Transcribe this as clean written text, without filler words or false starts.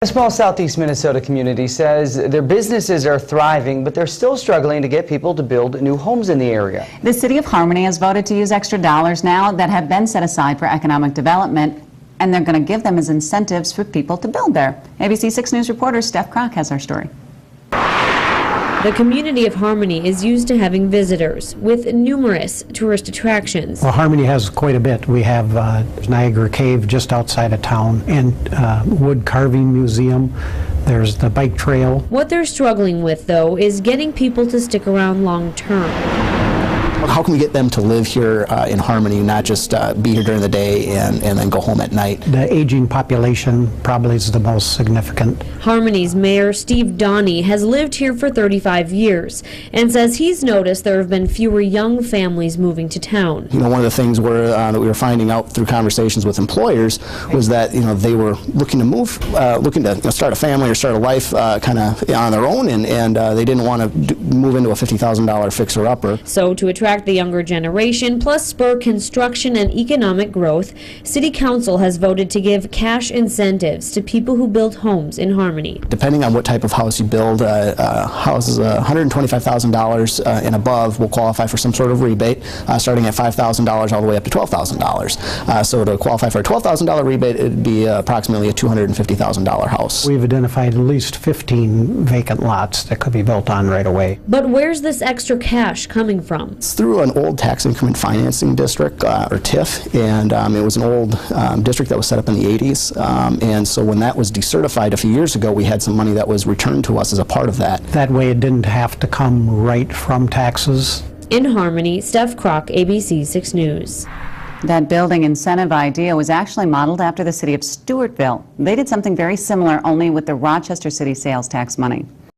A small southeast Minnesota community says their businesses are thriving, but they're still struggling to get people to build new homes in the area. The city of Harmony has voted to use extra dollars now that have been set aside for economic development, and they're going to give them as incentives for people to build there. ABC 6 News reporter Steph Kroc has our story. The community of Harmony is used to having visitors with numerous tourist attractions. Well, Harmony has quite a bit. We have Niagara Cave just outside of town, and wood carving museum. There's the bike trail. What they're struggling with, though, is getting people to stick around long term. How can we get them to live here in Harmony, not just be here during the day and then go home at night? The aging population probably is the most significant. Harmony's mayor, Steve Donnie, has lived here for 35 years and says he's noticed there have been fewer young families moving to town. You know, one of the things that we were finding out through conversations with employers was that, you know, they were looking to move, looking to start a family or start a life kind of on their own, and they didn't want to move into a $50,000 fixer-upper. So to attract the younger generation, plus spur construction and economic growth, City Council has voted to give cash incentives to people who build homes in Harmony. Depending on what type of house you build, houses $125,000 and above will qualify for some sort of rebate, starting at $5,000 all the way up to $12,000. So to qualify for a $12,000 rebate, it would be approximately a $250,000 house. We've identified at least 15 vacant lots that could be built on right away. But where's this extra cash coming from? It's through an old tax increment financing district, or TIF, and it was an old district that was set up in the 80s, and so when that was decertified a few years ago, we had some money that was returned to us as a part of that. That way it didn't have to come right from taxes. In Harmony, Steph Kroc, ABC 6 News. That building incentive idea was actually modeled after the city of Stewartville. They did something very similar, only with the Rochester City sales tax money.